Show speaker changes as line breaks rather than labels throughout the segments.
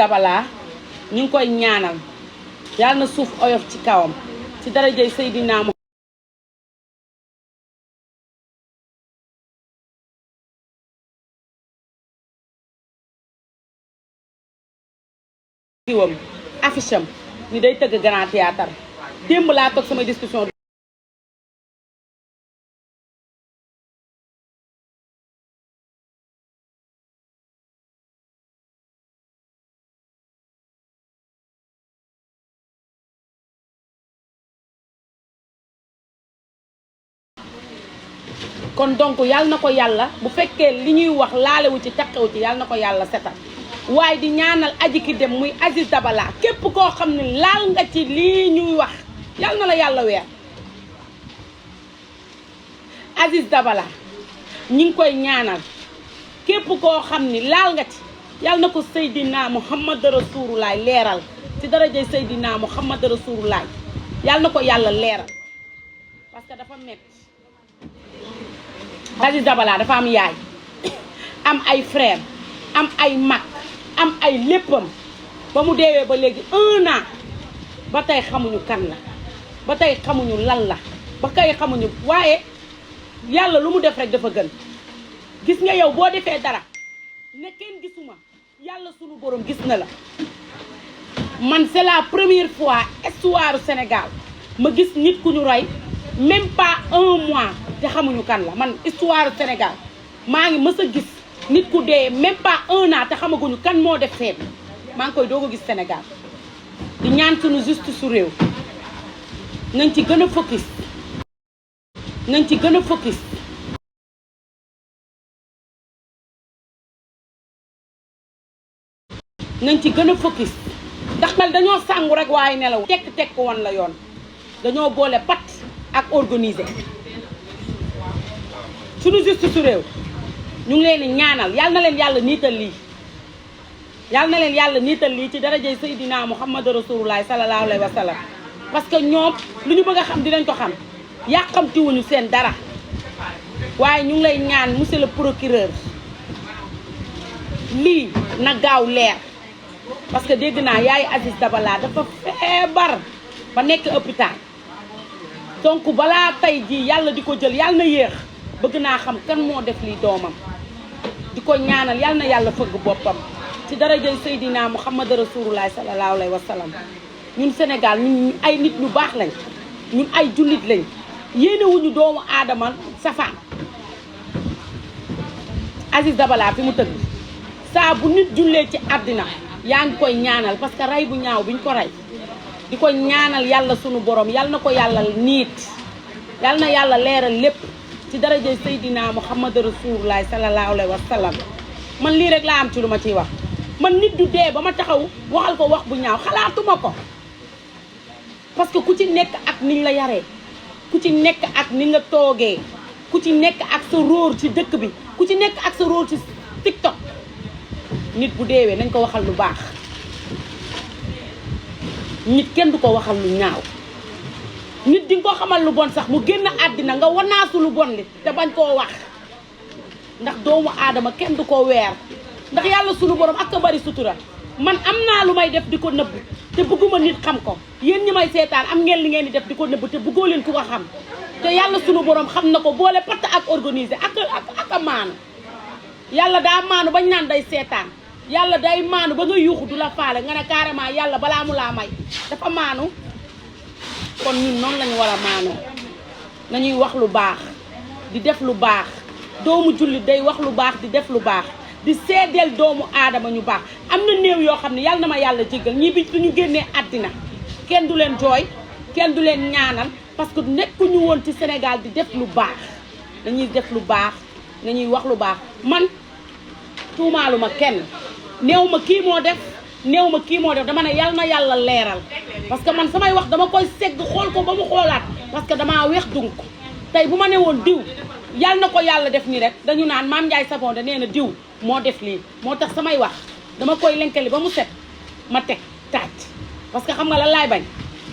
Dabala ñu ngi koy ñaanal yàlla na suuf oyof ci kawam ci darajay Seydina diwam affiche am ni day tëgg grand théâtre démb laa toog sama discussion kon donc yàlla na ko yàlla bu fekkee li ñuy wax laalewu ci taqewu ci yàlla na ko yàlla setal waaye di ñaanal aji ki dem muy Aziz Dabala képp koo xam ne laal nga ci lii ñuy wax yàlla na la yàlla weer Aziz Dabala ñi ngi koy ñaanal képp koo xam ni laal nga ci yàlla na ko Seydina Muhammad Rasulullah leeral ci darajay Seydina Muhammad Rasulullah yàlla na ko yàlla leeral parce que dafa metti Aziz Dabala dafa am yaay am ay frère am ay mag am ay léppam ba mu deewee ba léegi 1 an ba tey xamuñu kan la ba tey xamuñu lan la ba tey xamuñu waaye yàlla lu mu def rek dafa gën gis nga yow boo defee dara ne kenn gisuma yàlla sunu borom gis na la man c'est la première fois histoire Sénégal ma gis nit ku ñu rey même pas 1 mois te xamuñu kan la man histoire Sénégal maa ngi mës a gis nit ku dee même pas 1 an te xamaguñu kan moo def feet maa ngi koy doog a gis Sénégal di ñaan suñu justice su réew nañ ci gën a focus nañ ci gën a focus nañ ci gën a focus ndax nag dañoo sàngu rek waaye nelaw tekk woon la yoon dañoo boole pat ak organiser suñu justice su réew ñu ngi leen di ñaanal yal na leen yàlla niital lii yal na leen yàlla niital lii ci darajay Seydina Muhammad Rasulullah sallallahu alayhi wa sallam parce que ñoom lu ñu bëgg a xam dinañ ko xam yàqamtiwuñu seen dara waaye ñu ngi lay ñaan monsieur le procureur lii na gaaw leer parce que dégg naa yaay Aziz Dabala dafa feebar ba nekk hôpital donc balaa tey jii yàlla di ko jël yàlla na yéex bëgg naa xam kan moo def lii doomam di ko ñaanal yàlla na yàlla fëgg boppam ci darajay Seydina Muhammad Rasulullah sallallahu alayhi wa sallam ñun Sénégal ñun ay nit ñu baax lañ ñun ay jullit lañ yéenewuñu doomu aadama safaan Aziz Dabala fi mu tëgg saa bu nit jullee ci àddina yaa ngi koy ñaanal parce que rey bu ñaaw biñ ko rey di ko ñaanal yàlla sunu borom yàlla na ko yàlla niit yàlla na yàlla leeral lépp ci darajay Seydina Muhammad Rasulullah sallallahu alayhi wa sallam man lii rek laa am ci lu ma ciy wax man nit du dee ba ma taxaw waxal ko wax bu ñaaw xalaatuma ko parce que ku ci nekk ak niñ la yaree ku ci nekk ak ni nga toogee ku ci nekk ak sa róor ci dëkk bi ku ci nekk ak sa róor ci TikTok nit bu deewee nañ ko waxal lu baax nit kenn du ko waxal lu ñaaw nit di nga ko xamal lu bon sax mu génn àddina nga wanaasu lu bon li te bañ koo wax ndax doomu aadama kenn du ko weer ndax yàlla sunu borom ak a bari sutura man am naa lu may def di ko nëbb te bëgguma nit xam ko yéen ñi may seetaan am ngeen li ngeen di def di ko nëbb te bëggoo leen ku ko xam te yàlla sunu borom xam na ko boole patt ak organisé ak a maanu yàlla daa maanu bañ naan day seetaan yàlla day maanu ba nga yuuxu du la faale nga ne carrément yàlla balaa mu laa may dafa maanu kon ñun noonu lañu war a maanoo nañuy wax lu baax di def lu baax doomu jullit day wax lu baax di def lu baax di seedeel doomu aadama ñu baax am na néew yoo xam ne yàlla na ma yàlla jéggal ñii bi suñu génnee àddina kenn du leen jooy kenn du leen ñaanal parce que nekkuñu woon ci Sénégal di def lu baax dañuy def lu baax nañuy wax lu baax man tuumaalu ma kenn néew ma kii moo def dama ne yàlla na yàlla leeral parce que man samay wax dama koy segg xool ko ba mu xoolaat parce que damaa weex dunk tey bu ma ne woon diw yàlla na ko yàlla def nii rek dañu naan Mame Ndiaye Savon da nee na diw moo def lii moo tax samay wax dama koy lenkali ba mu set ma teg taaj parce que xam nga lan laay bañ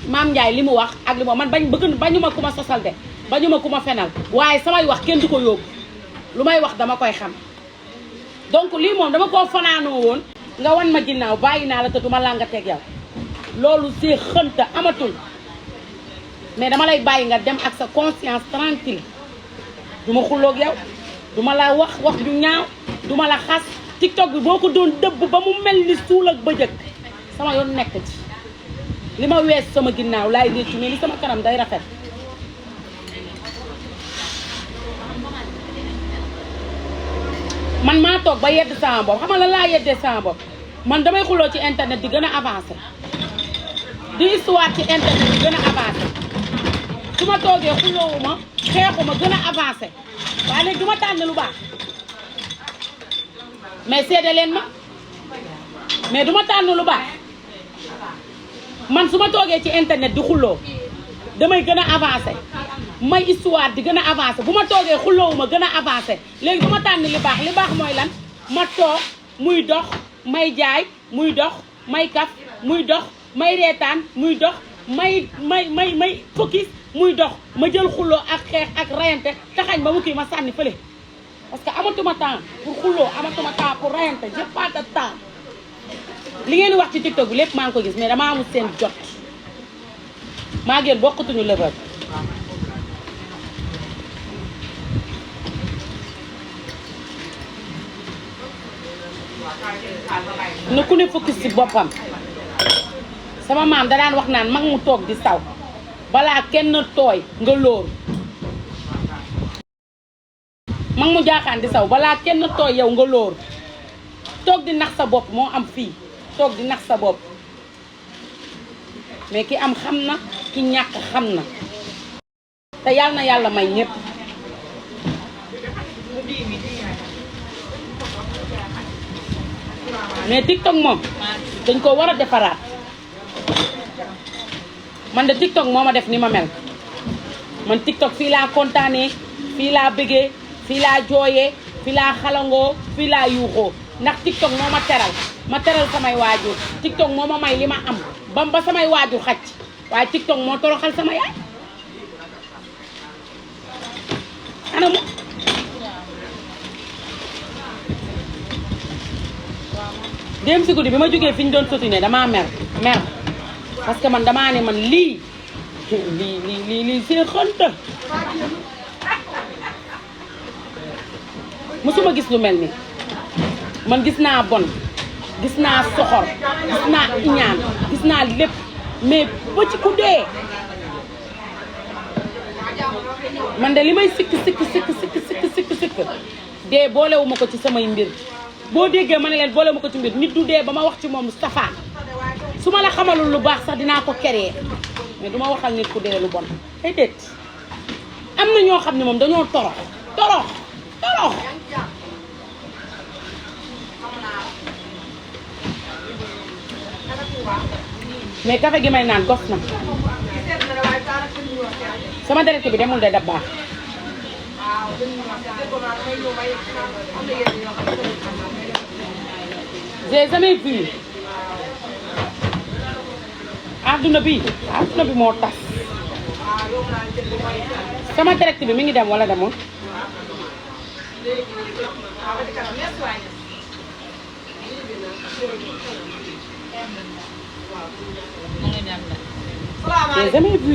Mame Ndiaye li mu wax ak li mu man bañu ma ku ma sosal de bañu ma ku ma fenal waaye samay wax kenn du ko yóbbu lu may wax dama koy xam donc lii moom dama koo fanaanoo woon nga wan ma ginnaaw bàyyi naa la te duma làngateeg yow loolu c'est xënta amatul mais dama lay bàyyi nga dem ak sa conscience tranquille duma xulloog yow duma la wax ju ñaaw duma la xas TikTok bi boo ko doon dëbb ba mu mel ni suul ak bëjëg sama yoon nekk ci li ma wees sama ginnaaw laay réccu mais li sama kanam day rafet man maa toog ba yedd sama bopp xam nga lan laa yeddee sama bopp man damay xuloo ci internet di gën a avancé di histoire ci internet di gën a avancé su ma toogee xuloowuma xeexuma gën a avancé waaye léegi du ma tànn lu baax mais seede leen ma mais du ma tànn lu baax man su ma toogee ci internet di xuloo damay gën a avancé may histoire di gën a avancé bu ma toogee xuloowuma gën a avancé léegi du ma tànn li baax mooy lan ma toog muy dox may jaay muy dox may kaf muy dox may reetaan muy dox may focus muy dox ma jël xuloo ak xeex ak rayante taxañ ba mu kii ma sànni fële parce que amatuma temps pour xuloo amatuma temps pour rayante j'ai pas de temps li ngeen di wax ci TikTok bi lépp maa ngi ko gis mais dama amul seen jot maa ngeen bokkatuñu level na ku ne focus ci boppam sama maam da daan wax naan mag mu toog di saw balaa kenn tooy nga lóoru mag mu jaaxaan di saw balaa kenn tooy yow nga lóoru toog di nax sa bopp moo am fii toog di nax sa bopp mais ki am xam na ki ñàkk xam na te yàlla na yàlla may ñépp mais TikTok moom dañ ko war a defaraat man de TikTok moo ma def ni ma mel man TikTok fii laa kontaanee fii laa bëggee fii laa jooyee fii laa xalangoo fii laa yuuxoo ndax TikTok moo ma teral samay waajur TikTok moo ma may li ma am bam ba samay waajur xacc waaye TikTok moo toroxal sama yaay ana mu dem si guddi bi ma jógee fi ñu doon sotine damaa mer parce que man damaa ne man lii c'est xënta mësuma gis lu mel ni man gis naa bon gis naa soxor gis naa iñaan gis naa lépp mais ba ci ku dee man de li may sikk dee boolewuma ko ci samay mbir boo déggee ma ne leen boolewuma ko ci mbir nit du dee ba ma wax ci moom safaan su ma la xamalul lu baax sax dinaa ko keree mais duma waxal nit ku dee lu bon ay déet am na ñoo xam ne moom dañoo torox mais café gi may naan gos na sama deret bi demul de da baax j'ai jamais vu adduna bi moo tas sama direct bi mi ngi dem wala demul j'ai jamais vu